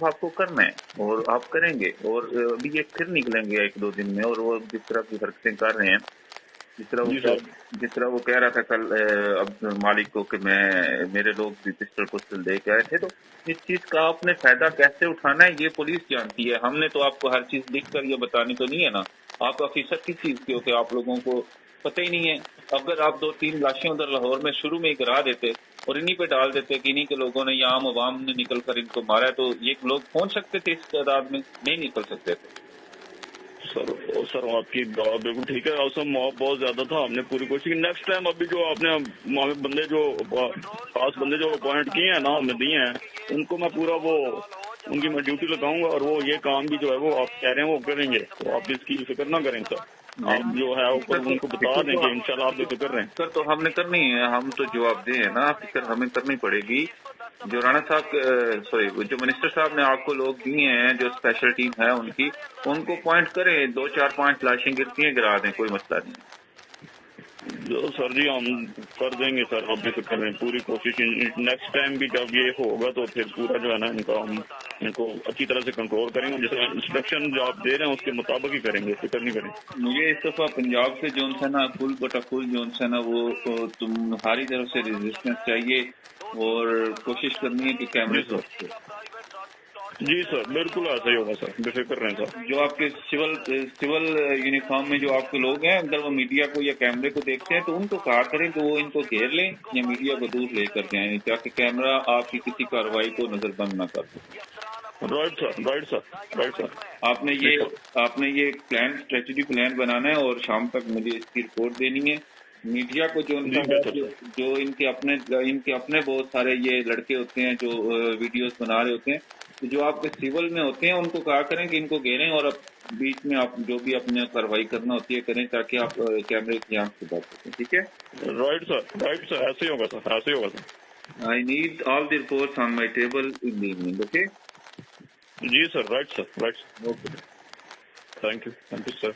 آپ کو کرنا ہے اور آپ کریں گے، اور ابھی یہ پھر نکلیں گے 1-2 دن میں، اور وہ جس طرح کی حرکتیں کر رہے ہیں، جس طرح وہ کہہ رہا تھا کل اب مالک کو کہ میرے لوگ بھی پسٹل دے کے آئے تھے، تو اس چیز کا آپ نے فائدہ کیسے اٹھانا ہے یہ پولیس جانتی ہے. ہم نے تو آپ کو ہر چیز لکھ کر یہ بتانی تو نہیں ہے نا. آپ آفیسر کس چیز کے ہو کہ آپ لوگوں کو پتہ ہی نہیں ہے. اگر آپ 2-3 لاشیں ادھر لاہور میں شروع میں ہی گرا دیتے اور انہی پہ ڈال دیتے کہ انہی کے لوگوں نے یا عام عوام نے نکل کر ان کو مارا ہے، تو یہ لوگ پہنچ سکتے تھے اس تعداد میں؟ نہیں نکل سکتے تھے. سر آپ کی بات بالکل ٹھیک ہے. اسم موب بہت زیادہ تھا، ہم نے پوری کوشش کی. نیکسٹ ٹائم ابھی جو آپ نے بندے جو خاص بندے جو اپوائنٹ کیے ہیں نا، ہمیں دیے ہیں، ان کو میں پورا ان کی میں ڈیوٹی لگاؤں گا، اور وہ یہ کام بھی جو ہے وہ آپ کہہ رہے ہیں وہ کریں گے. تو آپ اس کی فکر نہ کریں سر. آپ جو ہے اوپر ان کو بتا دیں کہ انشاءاللہ آپ بے فکر رہیں. فکر تو ہم نے کرنی ہے، ہم تو جواب دیں ہیں نا. فکر ہمیں کرنی پڑے گی. جو رانا صاحب جو منسٹر صاحب نے آپ کو لوگ دیے ہیں، جو اسپیشل ٹیم ہے ان کو پوائنٹ کریں. 2-4-5 لاشیں گرتی ہیں گرا دیں، کوئی مسئلہ نہیں ہے. سر جی ہم کر دیں گے سر، آپ بھی فکر کریں. پوری کوشش نیکسٹ ٹائم بھی جب یہ ہوگا تو پھر پورا جو ہے نا ان کو اچھی طرح سے کنٹرول کریں گے. جیسے انسٹرکشن جو آپ دے رہے ہیں اس کے مطابق ہی کریں گے، فکر نہیں کریں. مجھے اس دفعہ پنجاب سے جو ہے نا فل بٹا فل جو ہے نا وہ تمہاری طرف سے ریزسٹنس چاہیے، اور کوشش کرنی ہے کہ کیمرے جی سر، جی سر بالکل ایسا ہی ہوگا سر، بے فکر رہیں سر. جو آپ کے سول یونیفارم میں جو آپ کے لوگ ہیں، اگر وہ میڈیا کو یا کیمرے کو دیکھتے ہیں تو ان کو کہا کریں کہ وہ ان کو گھیر لیں یا میڈیا کو دور لے کر جائیں، تاکہ کیمرہ آپ کی کسی کارروائی کو نظر بند نہ کر سکے. Right sir, right sir, right سر. آپ نے یہ اسٹریٹجی پلان بنانا ہے، اور شام تک مجھے اس کی رپورٹ دینی ہے. میڈیا کو جو جی بہتر سر. جو ان کے اپنے بہت سارے یہ لڑکے ہوتے ہیں جو ویڈیوز بنا رہے ہوتے ہیں، تو جو آپ کے سول میں ہوتے ہیں ان کو کہا کریں کہ ان کو گھیریں، اور اب بیچ میں آپ جو بھی اپنے کارروائی کرنا ہوتی ہے کریں، تاکہ آپ کیمرے کی آنکھ سے بچ سکیں. ٹھیک ہے؟ رائٹ سر، رائٹ سر، ایسے ہی ہوگا سر، ایسے ہی ہوگا سر. I need all the reports on my table in the evening. Okay? جی sir, right sir, right sir. Okay. Thank you sir.